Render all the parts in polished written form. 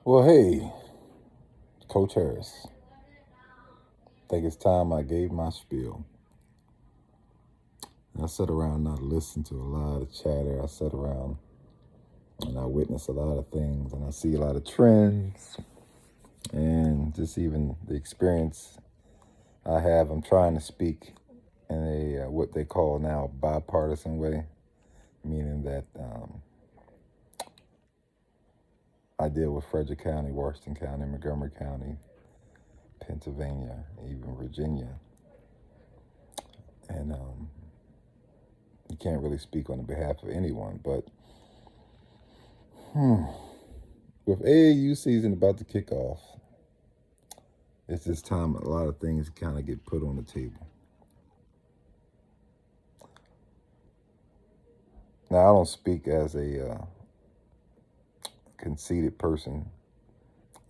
Well, hey, Coach Harris. Think it's time I gave my spiel. I sat around and I listened to a lot of chatter. I sat around and I witnessed a lot of things and I see a lot of trends and just even the experience I have. I'm trying to speak in a what they call now bipartisan way, meaning that I deal with Frederick County, Washington County, Montgomery County, Pennsylvania, even Virginia, and you can't really speak on the behalf of anyone, but with AAU season about to kick off, it's this time a lot of things kind of get put on the table. Now, I don't speak as a conceited person.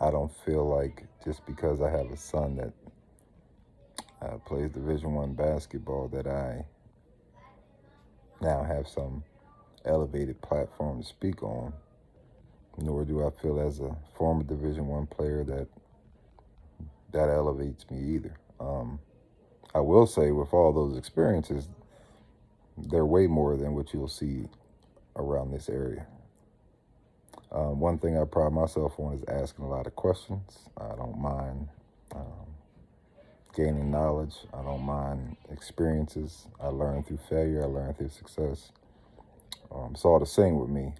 I don't feel like just because I have a son that plays Division I basketball that I now have some elevated platform to speak on. Nor do I feel as a former Division I player that elevates me either. I will say with all those experiences, they're way more than what you'll see around this area. One thing I pride myself on is asking a lot of questions. I don't mind gaining knowledge. I don't mind experiences. I learn through failure. I learn through success. It's all the same with me.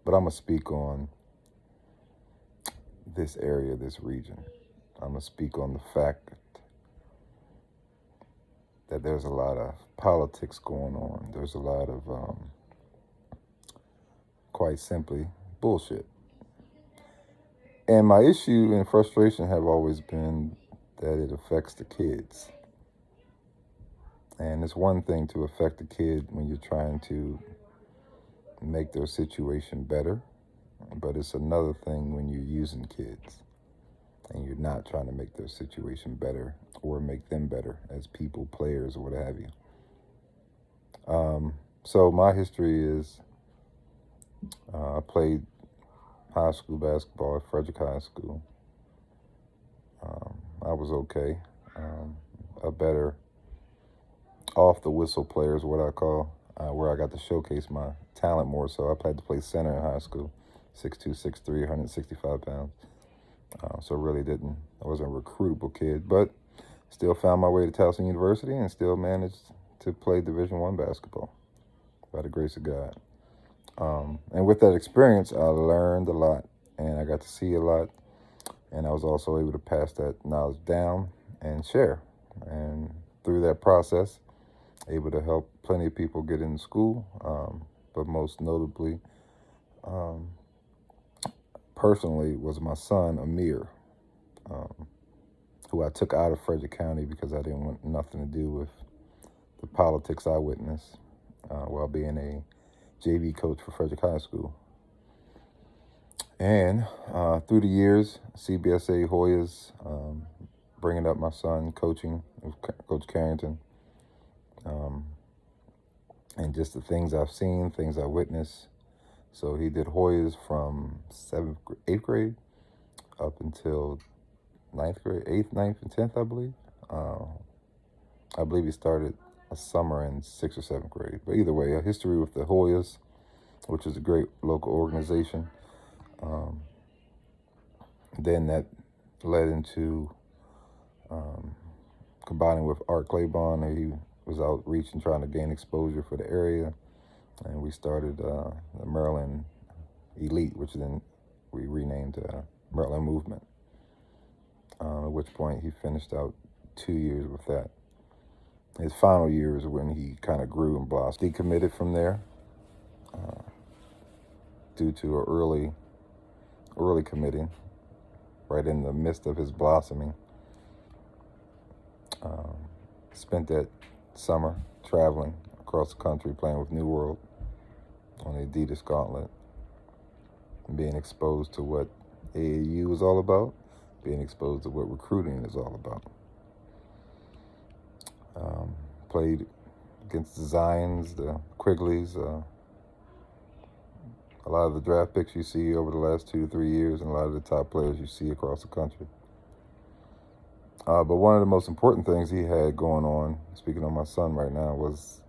But I'm going to speak on this area, this region. I'm going to speak on the fact that there's a lot of politics going on. There's a lot of, quite simply, bullshit. And my issue and frustration have always been that it affects the kids. And it's one thing to affect a kid when you're trying to make their situation better, but it's another thing when you're using kids and you're not trying to make their situation better or make them better as people, players, or what have you. So my history is I played high school basketball at Frederick High School. I was okay. A better off the whistle player is what I call, where I got to showcase my talent more. So I had to play center in high school, 6'2", 6'3", 165 pounds. So really I wasn't a recruitable kid, but still found my way to Towson University and still managed to play Division I basketball by the grace of God. And with that experience, I learned a lot and I got to see a lot. And I was also able to pass that knowledge down and share. And through that process, able to help plenty of people get into school, but most notably, personally, was my son, Amir, who I took out of Frederick County because I didn't want nothing to do with the politics I witnessed while being a JV coach for Frederick High School. And through the years, CBSA Hoyas, bringing up my son, coaching with Coach Carrington, and just the things I've seen, things I witnessed. So he did Hoyas from 8th grade up until 9th grade, 8th, 9th, and 10th, I believe. I believe he started a summer in 6th or 7th grade. But either way, a history with the Hoyas, which is a great local organization. Then that led into combining with Art Claiborne. He was outreach and trying to gain exposure for the area. And we started the Maryland Elite, which then we renamed Maryland Movement. At which point he finished out 2 years with that. His final year is when he kind of grew and blossomed. Decommitted from there due to an early committing, right in the midst of his blossoming. Spent that summer traveling across the country, playing with New World on the Adidas Gauntlet, and being exposed to what AAU is all about, being exposed to what recruiting is all about. Played against the Zions, the Quigleys, a lot of the draft picks you see over the last 2 to 3 years, and a lot of the top players you see across the country. But one of the most important things he had going on, speaking of my son right now, was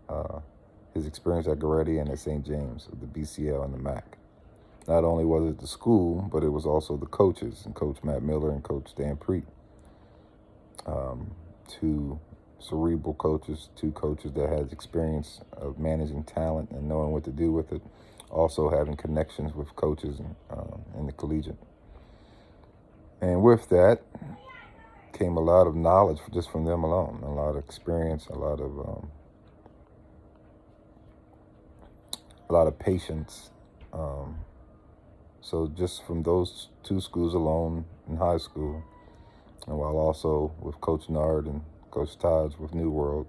his experience at Goretti and at St. James, the BCL and the MAC. Not only was it the school, but it was also the coaches, and Coach Matt Miller and Coach Dan Preet. Two cerebral coaches, two coaches that had experience of managing talent and knowing what to do with it, also having connections with coaches in the collegiate. And with that came a lot of knowledge just from them alone, a lot of experience, a lot of patience. So just from those two schools alone in high school, and while also with Coach Nard and Coach Taj with New World,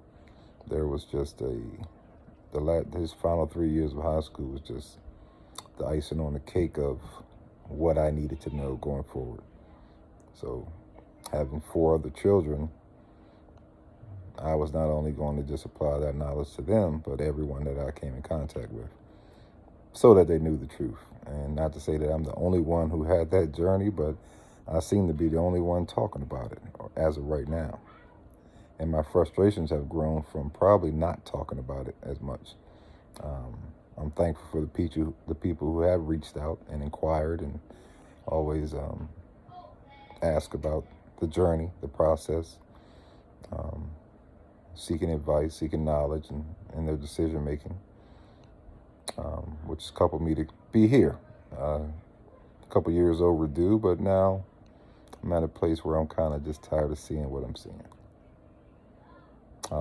there was just his final 3 years of high school was just the icing on the cake of what I needed to know going forward. So having 4 other children, I was not only going to just apply that knowledge to them, but everyone that I came in contact with, so that they knew the truth. And not to say that I'm the only one who had that journey, but I seem to be the only one talking about it as of right now. And my frustrations have grown from probably not talking about it as much. I'm thankful for the people who have reached out and inquired and always ask about the journey, the process, seeking advice, seeking knowledge in their decision making, which has coupled me to be here. A couple years overdue, but now I'm at a place where I'm kind of just tired of seeing what I'm seeing.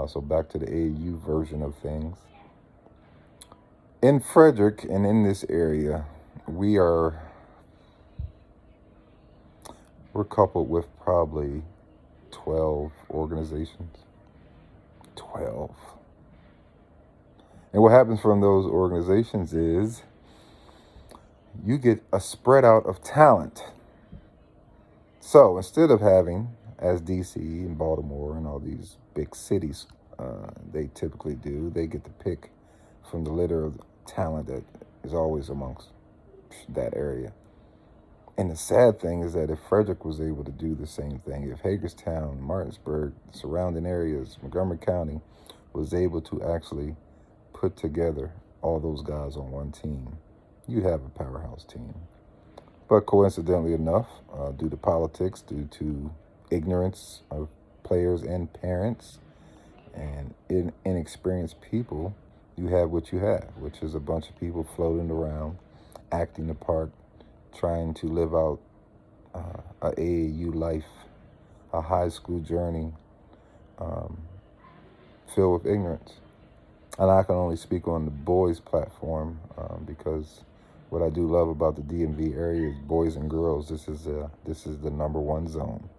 So back to the AAU version of things. In Frederick and in this area, we're coupled with probably 12 organizations. 12. And what happens from those organizations is you get a spread out of talent. So instead of having, as DC and Baltimore and all these big cities, they typically do, they get to pick from the litter of talent that is always amongst that area. And the sad thing is that if Frederick was able to do the same thing, if Hagerstown, Martinsburg, surrounding areas, Montgomery County, was able to actually put together all those guys on one team, you'd have a powerhouse team. But coincidentally enough, due to politics, due to ignorance of players and parents, and inexperienced people, you have what you have, which is a bunch of people floating around, acting the part, trying to live out a AAU life, a high school journey filled with ignorance. And I can only speak on the boys' platform because what I do love about the DMV area is boys and girls. This is the number one zone.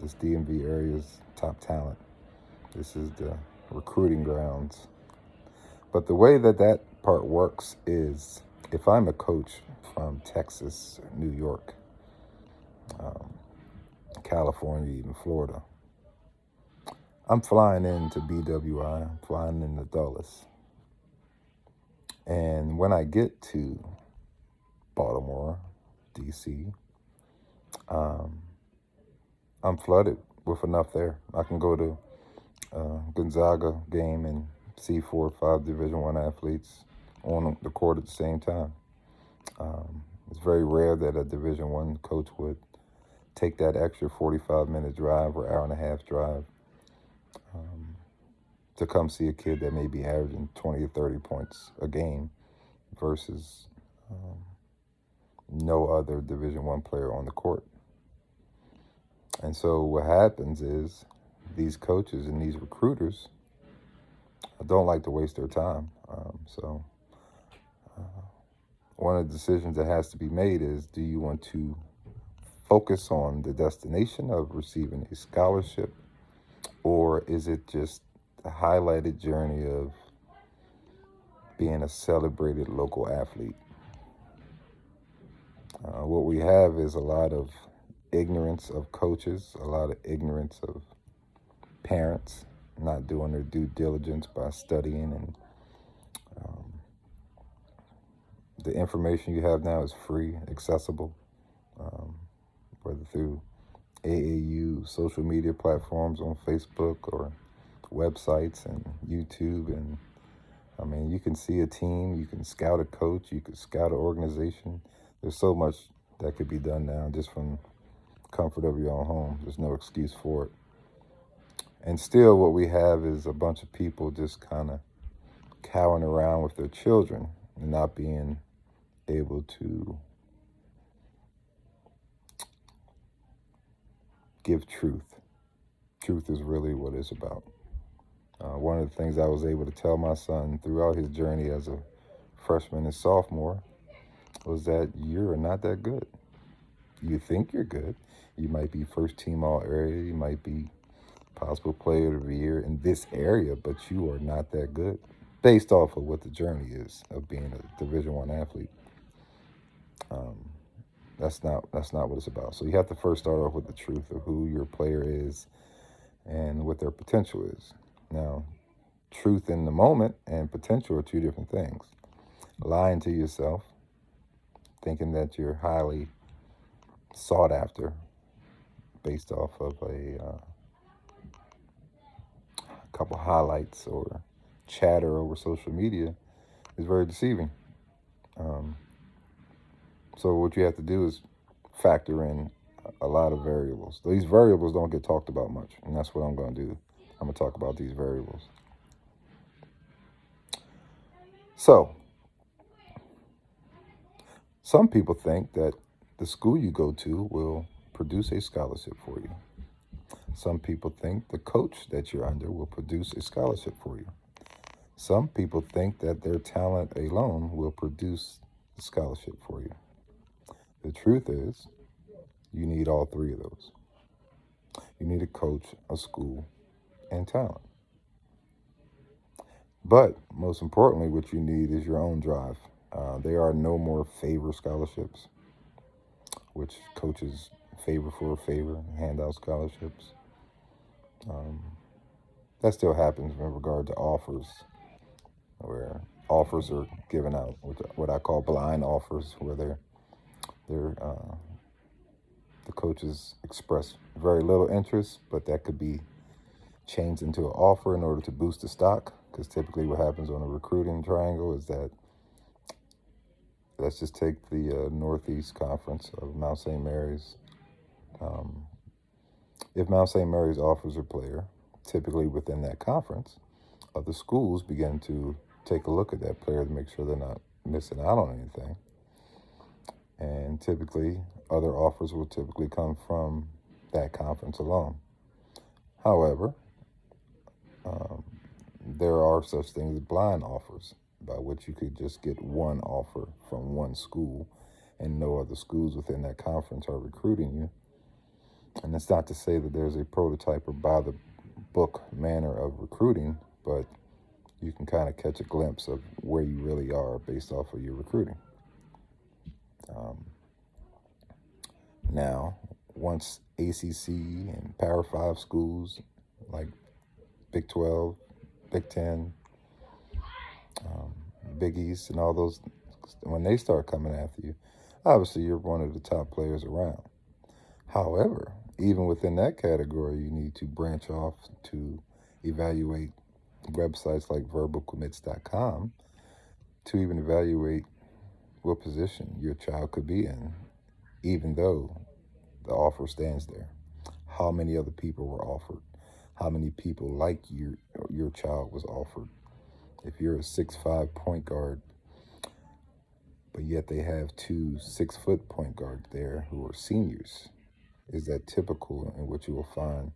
This DMV area is top talent. This is the recruiting grounds. But the way that part works is, if I'm a coach from Texas, New York, California, even Florida, I'm flying into BWI, I'm flying into Dulles. And when I get to Baltimore, DC, I'm flooded with enough there. I can go to Gonzaga game and see 4 or 5 Division I athletes on the court at the same time. It's very rare that a Division I coach would take that extra 45-minute drive or hour-and-a-half drive to come see a kid that may be averaging 20 or 30 points a game versus no other Division I player on the court. And so what happens is these coaches and these recruiters don't like to waste their time. So one of the decisions that has to be made is, do you want to focus on the destination of receiving a scholarship, or is it just a highlighted journey of being a celebrated local athlete? What we have is a lot of ignorance of coaches, a lot of ignorance of parents not doing their due diligence by studying and The information you have now is free, accessible, um, whether through AAU social media platforms on Facebook or websites and YouTube. And I mean, you can see a team, you can scout a coach, you can scout an organization. There's so much that could be done now just from comfort of your own home. There's no excuse for it. And still, what we have is a bunch of people just kind of cowering around with their children and not being able to give truth. Truth is really what it's about. One of the things I was able to tell my son throughout his journey as a freshman and sophomore was that you're not that good. You think you're good. You might be first team all area. You might be possible player of the year in this area, but you are not that good based off of what the journey is of being a Division I athlete. That's not what it's about. So you have to first start off with the truth of who your player is and what their potential is. Now, truth in the moment and potential are two different things. Lying to yourself, thinking that you're highly sought after based off of a couple highlights or chatter over social media is very deceiving. So what you have to do is factor in a lot of variables. These variables don't get talked about much, and that's what I'm going to do. I'm going to talk about these variables. So, some people think that the school you go to will produce a scholarship for you. Some people think the coach that you're under will produce a scholarship for you. Some people think that their talent alone will produce a scholarship for you. The truth is, you need all three of those. You need a coach, a school, and talent. But most importantly, what you need is your own drive. There are no more favor scholarships, which coaches favor for a favor, hand out scholarships. That still happens in regard to offers, where offers are given out, what I call blind offers, where the coaches express very little interest, but that could be changed into an offer in order to boost the stock. Because typically what happens on a recruiting triangle is that, let's just take the Northeast Conference of Mount St. Mary's. If Mount St. Mary's offers a player, typically within that conference, other schools begin to take a look at that player to make sure they're not missing out on anything. And typically, other offers will typically come from that conference alone. However, there are such things as blind offers, by which you could just get one offer from one school and no other schools within that conference are recruiting you. And it's not to say that there's a prototype or by the book manner of recruiting, but you can kind of catch a glimpse of where you really are based off of your recruiting. Now, once ACC and Power 5 schools like Big 12, Big 10, Big East, and all those, when they start coming after you, obviously you're one of the top players around. However, even within that category, you need to branch off to evaluate websites like verbalcommits.com to even evaluate what position your child could be in, even though the offer stands there. How many other people were offered? How many people like your child was offered? If you're a 6'5" point guard, but yet they have 2 6-foot point guards there who are seniors, is that typical in what you will find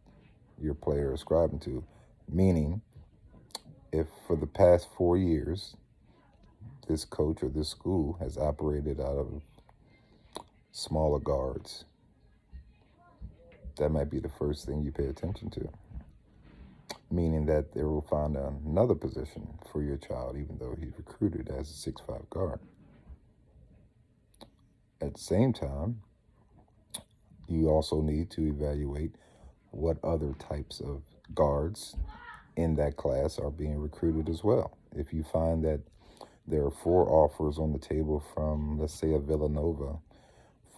your player ascribing to? Meaning, if for the past 4 years, this coach or this school has operated out of smaller guards, that might be the first thing you pay attention to. Meaning that they will find another position for your child, even though he's recruited as a 6'5" guard. At the same time, you also need to evaluate what other types of guards in that class are being recruited as well. If you find that there are 4 offers on the table from, let's say, a Villanova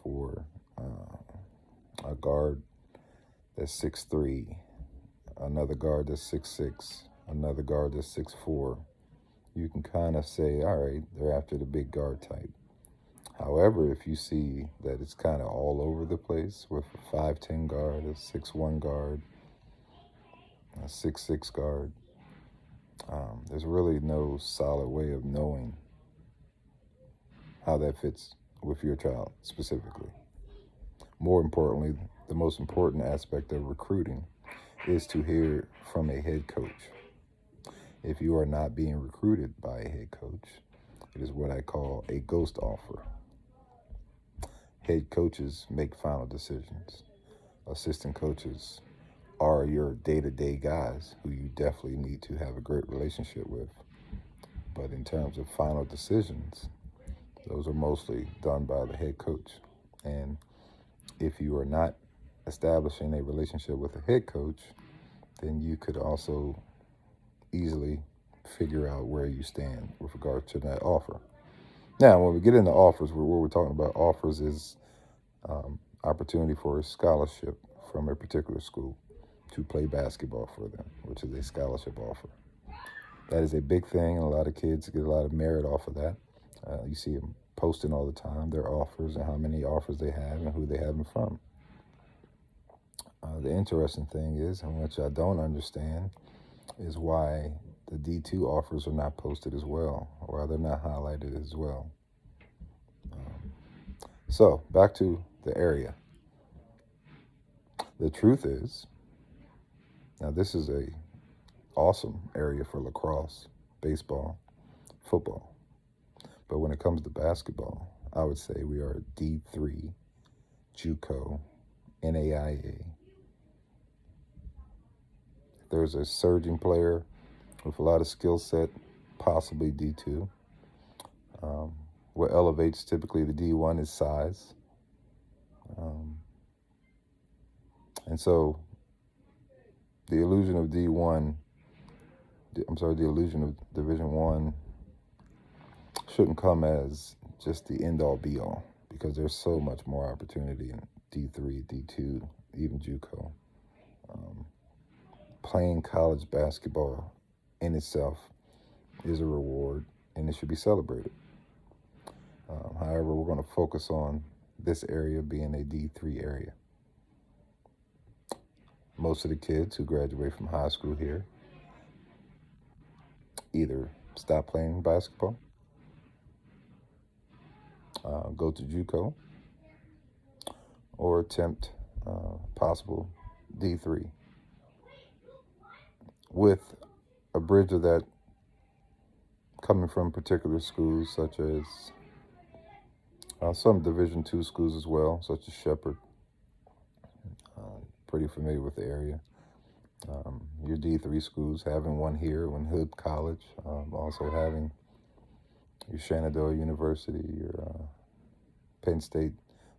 for a guard that's 6'3", another guard that's 6'6", another guard that's 6'4". You can kind of say, all right, they're after the big guard type. However, if you see that it's kind of all over the place with a 5'10" guard, a 6'1" guard, a 6'6" guard, there's really no solid way of knowing how that fits with your child specifically. More importantly, the most important aspect of recruiting is to hear from a head coach. If you are not being recruited by a head coach, it is what I call a ghost offer. Head coaches make final decisions. Assistant coaches are your day-to-day guys who you definitely need to have a great relationship with. But in terms of final decisions, those are mostly done by the head coach. And if you are not establishing a relationship with a head coach, then you could also easily figure out where you stand with regard to that offer. Now, when we get into offers, what we're talking about offers is opportunity for a scholarship from a particular school to play basketball for them, which is a scholarship offer. That is a big thing, and a lot of kids get a lot of merit off of that. You see them posting all the time, their offers and how many offers they have and who they have them from. The interesting thing is, and which I don't understand, is why the D2 offers are not posted as well, or they're not highlighted as well. So, back to the area. The truth is, now this is a awesome area for lacrosse, baseball, football. But when it comes to basketball, I would say we are D3, JUCO, NAIA. There's a surging player with a lot of skill set, possibly D2. What elevates typically the D1 is size. And so the illusion of the illusion of Division One shouldn't come as just the end-all be-all, because there's so much more opportunity in D3, D2, even JUCO. Playing college basketball in itself is a reward, and it should be celebrated. However, we're going to focus on this area being a D3 area. Most of the kids who graduate from high school here either stop playing basketball, go to JUCO, or attempt possible D3, with a bridge of that coming from particular schools such as some Division II schools as well, such as Shepherd. Pretty familiar with the area. Your D3 schools, having one here, one Hood College, also having your Shenandoah University, your Penn State,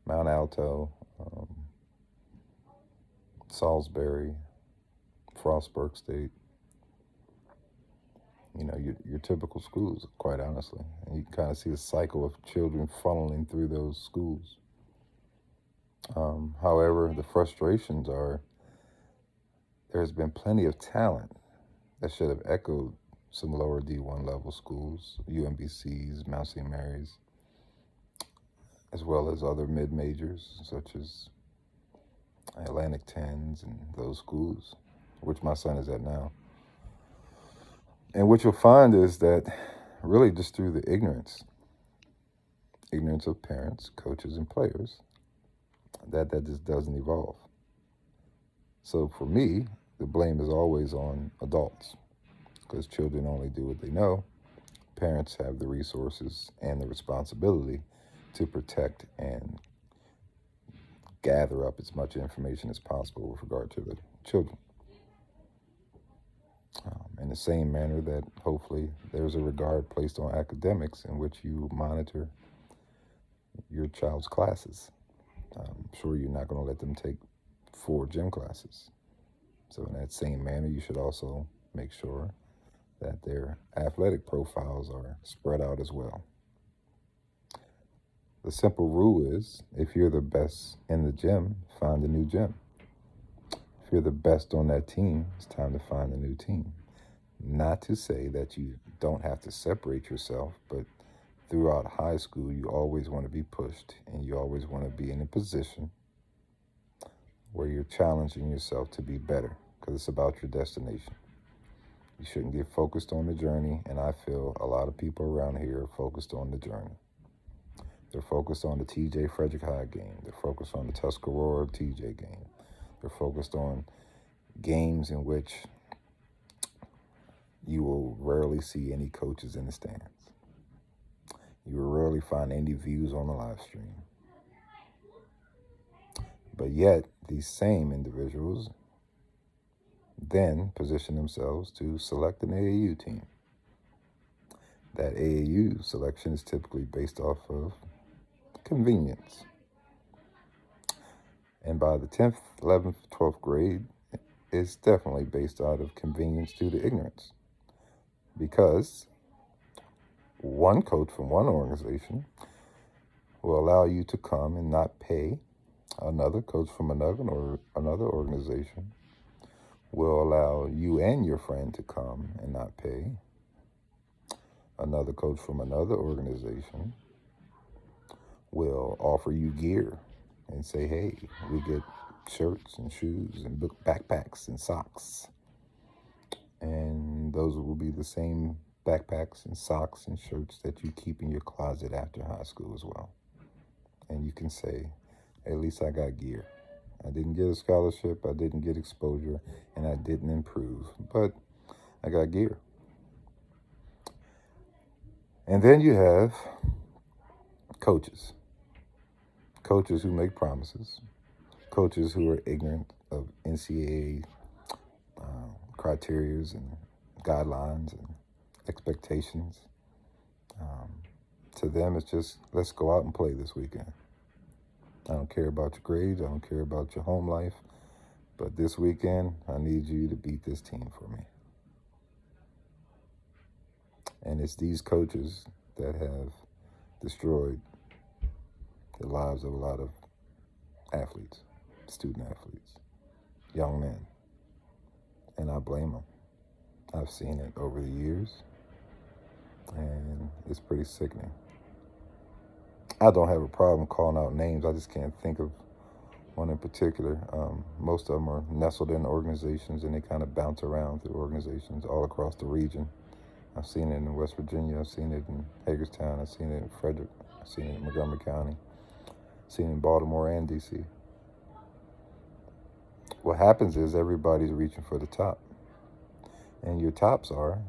Mount Alto, Salisbury, Frostburg State. You know, your typical schools, quite honestly. And you can kind of see the cycle of children funneling through those schools. However, the frustrations are there's been plenty of talent that should have echoed some lower D1 level schools, UMBCs, Mount St. Mary's, as well as other mid-majors such as Atlantic 10s and those schools, which my son is at now. And what you'll find is that really just through the ignorance of parents, coaches, and players, that just doesn't evolve. So for me, the blame is always on adults, because children only do what they know. Parents have the resources and the responsibility to protect and gather up as much information as possible with regard to the children. In the same manner that hopefully there's a regard placed on academics in which you monitor your child's classes. I'm sure you're not going to let them take 4 gym classes. So in that same manner, you should also make sure that their athletic profiles are spread out as well. The simple rule is, if you're the best in the gym, find a new gym. If you're the best on that team, it's time to find a new team. Not to say that you don't have to separate yourself, but throughout high school, you always want to be pushed and you always want to be in a position where you're challenging yourself to be better, because it's about your destination. You shouldn't get focused on the journey, and I feel a lot of people around here are focused on the journey. They're focused on the T.J. Frederick High game. They're focused on the Tuscarora T.J. game. They're focused on games in which you will rarely see any coaches in the stands. You will rarely find any views on the live stream. But yet, these same individuals then position themselves to select an AAU team. That AAU selection is typically based off of convenience. And by the 10th, 11th, 12th grade, it's definitely based out of convenience due to ignorance. Because one coach from one organization will allow you to come and not pay. Another coach from another organization will allow you and your friend to come and not pay. Another coach from another organization will offer you gear and say, hey, we get shirts and shoes and backpacks and socks. And those will be the same backpacks and socks and shirts that you keep in your closet after high school as well. And you can say, at least I got gear. I didn't get a scholarship, I didn't get exposure, and I didn't improve, but I got gear. And then you have coaches. Coaches who make promises. Coaches who are ignorant of NCAA criteria and guidelines and expectations. To them, it's just, let's go out and play this weekend. I don't care about your grades. I don't care about your home life. But this weekend, I need you to beat this team for me. And it's these coaches that have destroyed the lives of a lot of athletes, student athletes, young men. And I blame them. I've seen it over the years, and it's pretty sickening. I don't have a problem calling out names. I just can't think of one in particular. Most of them are nestled in organizations, and they kind of bounce around through organizations all across the region. I've seen it in West Virginia. I've seen it in Hagerstown. I've seen it in Frederick. I've seen it in Montgomery County. I've seen it in Baltimore and D.C. What happens is everybody's reaching for the top. And your tops are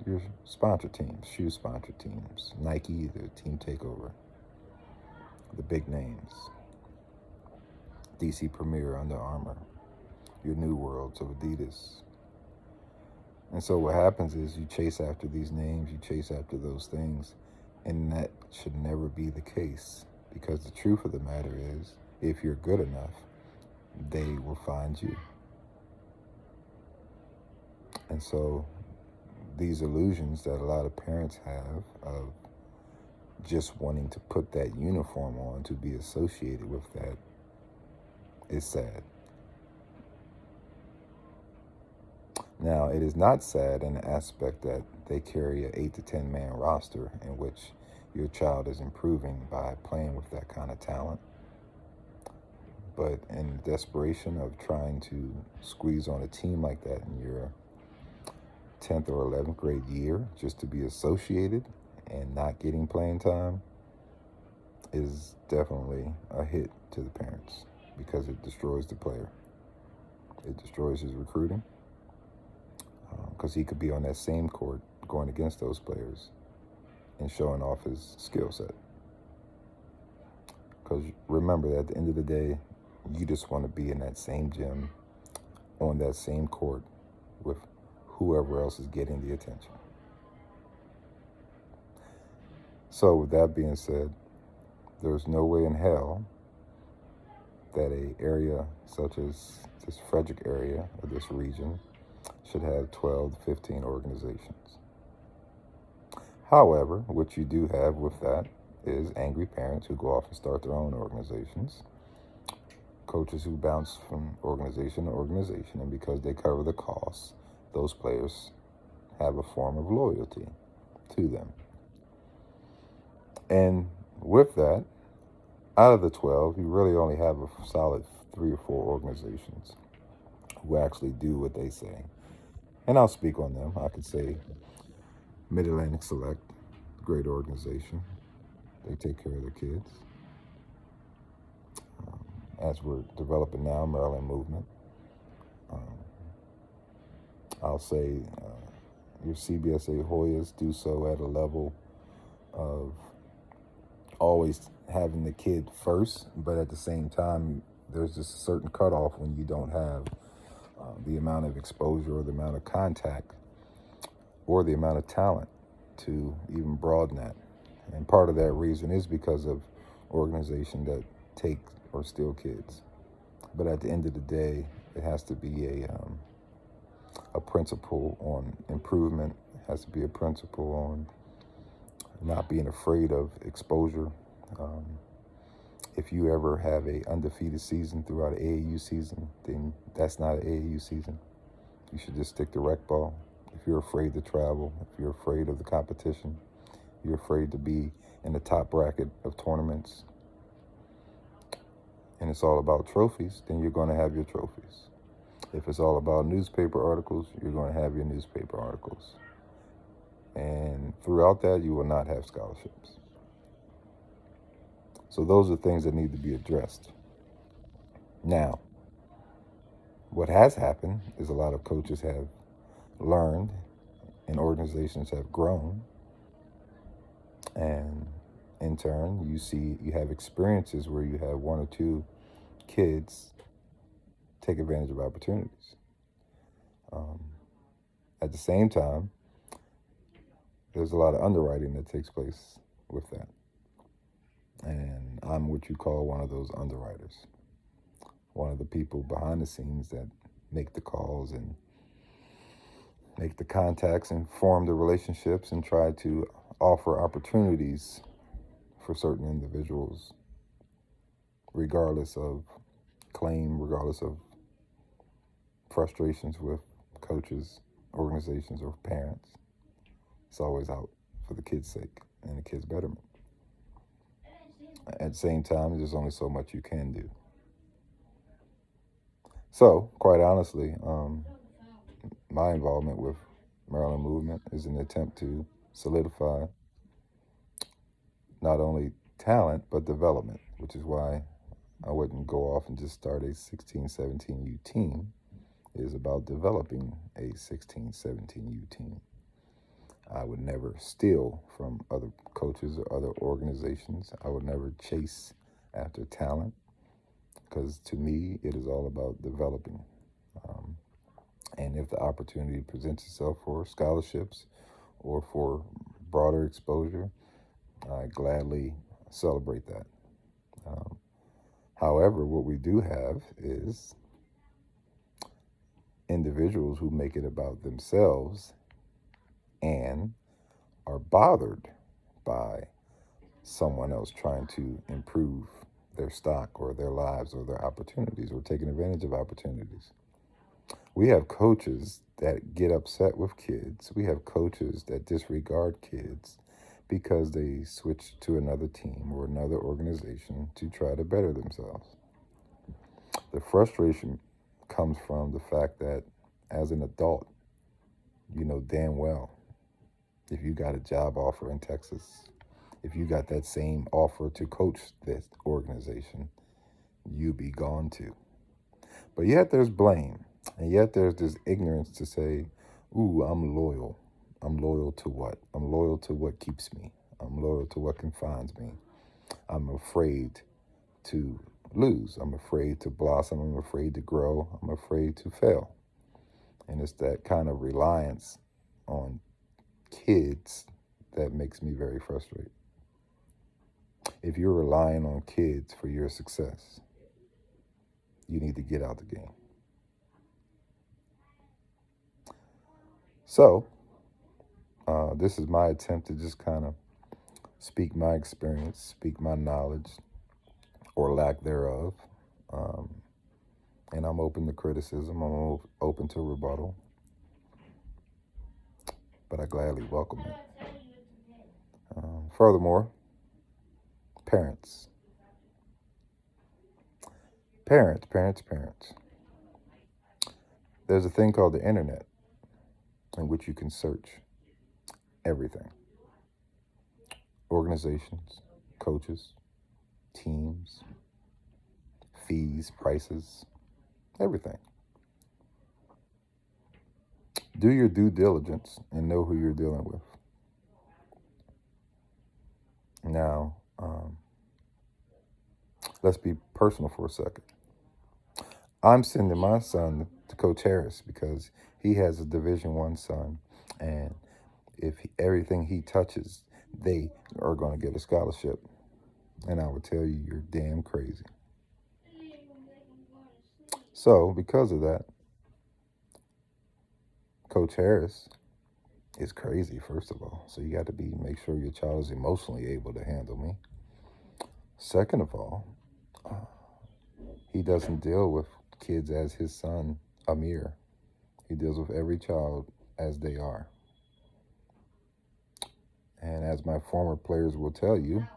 your sponsor teams, shoe sponsor teams. Nike, the Team Takeover. The big names. DC Premier, Under Armour. Your New Worlds of Adidas. And so what happens is you chase after these names, you chase after those things, and that should never be the case. Because the truth of the matter is, if you're good enough, they will find you. And so these illusions that a lot of parents have of just wanting to put that uniform on to be associated with that is sad. Now, it is not sad in the aspect that they carry an 8 to 10 man roster in which your child is improving by playing with that kind of talent. But in desperation of trying to squeeze on a team like that in your 10th or 11th grade year just to be associated and not getting playing time is definitely a hit to the parents because it destroys the player. It destroys his recruiting because he could be on that same court going against those players and showing off his skill set. Because remember that at the end of the day, you just want to be in that same gym, on that same court with whoever else is getting the attention. So with that being said, there's no way in hell that a area such as this Frederick area or this region should have 12 to 15 organizations. However, what you do have with that is angry parents who go off and start their own organizations, coaches who bounce from organization to organization, and because they cover the costs, those players have a form of loyalty to them. And with that, out of the 12, you really only have a solid 3 or 4 organizations who actually do what they say. And I'll speak on them. I could say Mid-Atlantic Select, great organization. They take care of their kids. As we're developing now, Maryland Movement. I'll say your CBSA Hoyas do so at a level of always having the kid first, but at the same time, there's just a certain cutoff when you don't have the amount of exposure or the amount of contact or the amount of talent to even broaden that. And part of that reason is because of organizations that take or steal kids. But at the end of the day, it has to be a principle on improvement. It has to be a principle on not being afraid of exposure. If you ever have a undefeated season throughout an AAU season, then that's not an AAU season. You should just stick to rec ball. If you're afraid to travel, if you're afraid of the competition, you're afraid to be in the top bracket of tournaments, and it's all about trophies, then you're going to have your trophies. If it's all about newspaper articles, you're going to have your newspaper articles. And throughout that, you will not have scholarships. So those are things that need to be addressed. Now, what has happened is a lot of coaches have learned and organizations have grown. And in turn, you have experiences where you have 1 or 2 kids take advantage of opportunities. At the same time, there's a lot of underwriting that takes place with that. And I'm what you call one of those underwriters. One of the people behind the scenes that make the calls and make the contacts and form the relationships and try to offer opportunities for certain individuals, regardless of claim, regardless of frustrations with coaches, organizations, or parents. It's always out for the kid's sake and the kid's betterment. At the same time, there's only so much you can do. So, quite honestly, my involvement with Maryland Movement is an attempt to solidify not only talent, but development, which is why I wouldn't go off and just start a 16-17U team. It is about developing a 16-17U team. I would never steal from other coaches or other organizations. I would never chase after talent, because to me, it is all about developing. And if the opportunity presents itself for scholarships or for broader exposure, I gladly celebrate that. However, what we do have is individuals who make it about themselves and are bothered by someone else trying to improve their stock or their lives or their opportunities or taking advantage of opportunities. We have coaches that get upset with kids. We have coaches that disregard kids because they switch to another team or another organization to try to better themselves. The frustration comes from the fact that as an adult, you know damn well if you got a job offer in Texas, if you got that same offer to coach this organization, you be gone too. But yet there's blame. And yet there's this ignorance to say, ooh, I'm loyal. I'm loyal to what? I'm loyal to what keeps me. I'm loyal to what confines me. I'm afraid to lose. I'm afraid to blossom. I'm afraid to grow. I'm afraid to fail. And it's that kind of reliance on kids that makes me very frustrated. If you're relying on kids for your success, you need to get out the game. So, this is my attempt to just kind of speak my experience, speak my knowledge or lack thereof. Um, and I'm open to criticism, open to rebuttal, but I gladly welcome it. Furthermore, parents. Parents. There's a thing called the internet in which you can search everything: organizations, coaches, teams, fees, prices, everything. Do your due diligence and know who you're dealing with. Now, let's be personal for a second. I'm sending my son to Coach Harris because he has a Division I son, and if everything he touches, they are going to get a scholarship. And I would tell you, you're damn crazy. So, because of that, Coach Harris is crazy, first of all. So you got to make sure your child is emotionally able to handle me. Second of all, he doesn't deal with kids as his son, Amir. He deals with every child as they are. And as my former players will tell you,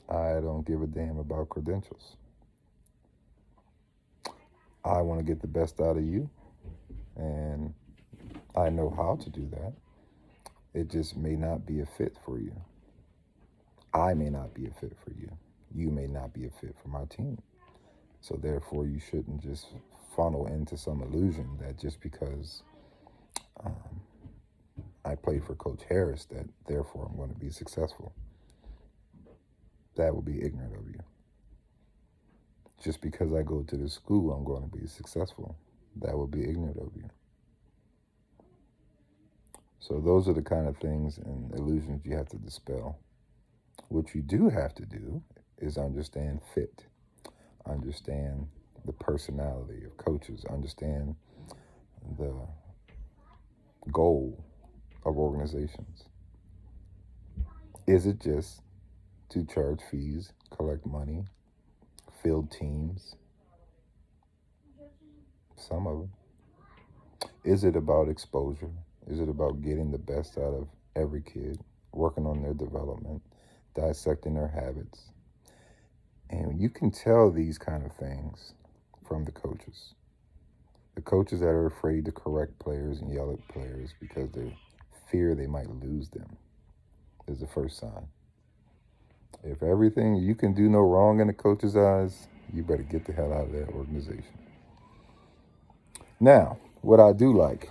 I don't give a damn about credentials. I want to get the best out of you, and I know how to do that. It just may not be a fit for you. I may not be a fit for you. You may not be a fit for my team. So therefore, you shouldn't just funnel into some illusion that just because I play for Coach Harris, that therefore I'm going to be successful. That would be ignorant of you. Just because I go to the school, I'm going to be successful. That would be ignorant of you. So those are the kind of things and illusions you have to dispel. What you do have to do is understand fit, understand the personality of coaches, understand the goal of organizations. Is it just to charge fees, collect money, field teams? Some of them. Is it about exposure? Is it about getting the best out of every kid, working on their development, dissecting their habits? And you can tell these kind of things from the coaches. The coaches that are afraid to correct players and yell at players because they fear they might lose them is the first sign. If everything you can do no wrong in the coach's eyes, you better get the hell out of that organization. Now, what I do like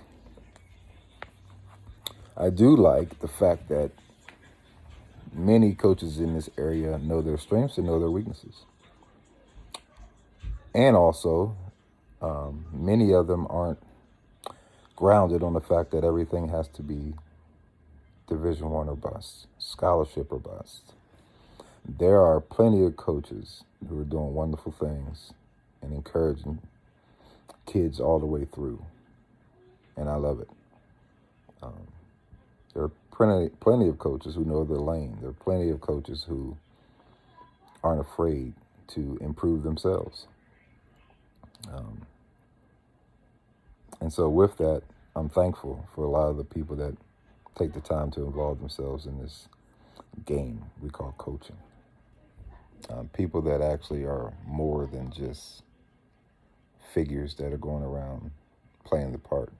the fact that many coaches in this area know their strengths and know their weaknesses. And also, many of them aren't grounded on the fact that everything has to be Division I or bust, scholarship or bust. There are plenty of coaches who are doing wonderful things and encouraging kids all the way through, and I love it. There are plenty of coaches who know their lane. There are plenty of coaches who aren't afraid to improve themselves. And so with that, I'm thankful for a lot of the people that take the time to involve themselves in this game we call coaching. People that actually are more than just figures that are going around playing the part,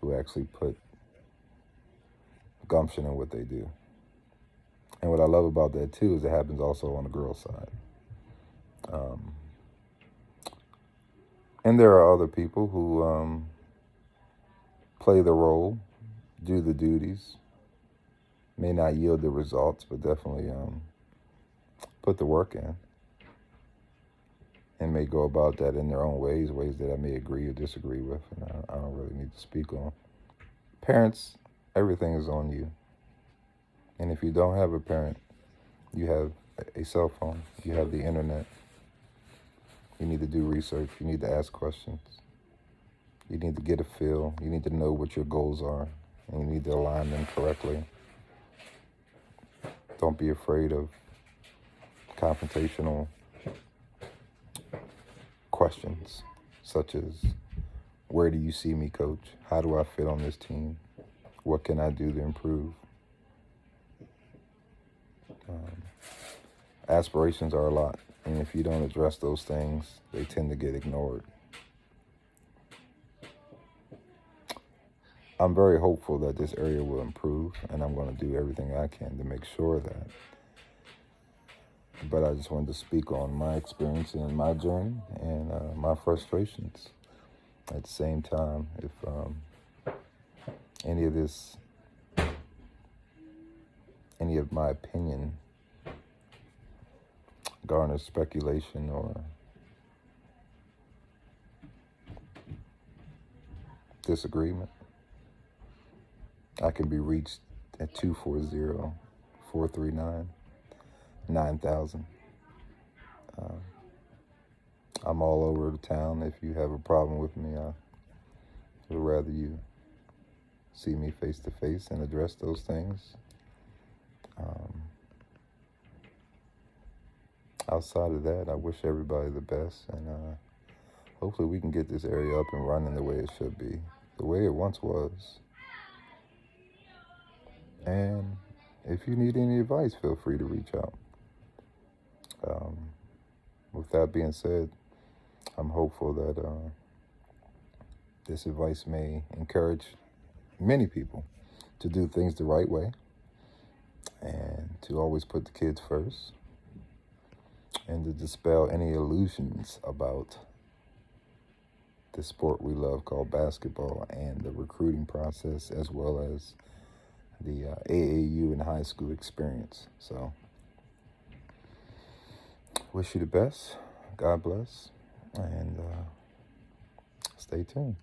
who actually put gumption in what they do. And what I love about that too is it happens also on the girls' side. And there are other people who play the role, do the duties, may not yield the results, but definitely put the work in, and may go about that in their own ways that I may agree or disagree with, and I don't really need to speak on. Parents, everything is on you. And if you don't have a parent, you have a cell phone, you have the internet. You need to do research, you need to ask questions. You need to get a feel. You need to know what your goals are, and you need to align them correctly. Don't be afraid of confrontational questions, such as, where do you see me, coach? How do I fit on this team? What can I do to improve? Aspirations are a lot, and if you don't address those things, they tend to get ignored. I'm very hopeful that this area will improve, and I'm going to do everything I can to make sure of that. But I just wanted to speak on my experience and my journey and my frustrations. At the same time, if any of my opinion garners speculation or disagreement, I can be reached at 240-439-9000. I'm all over the town. If you have a problem with me, I would rather you see me face to face and address those things. Outside of that, I wish everybody the best, and hopefully we can get this area up and running the way it should be, the way it once was. And if you need any advice, feel free to reach out. With that being said, I'm hopeful that this advice may encourage many people to do things the right way and to always put the kids first, and to dispel any illusions about the sport we love called basketball and the recruiting process, as well as the AAU and high school experience. So, wish you the best. God bless. And stay tuned.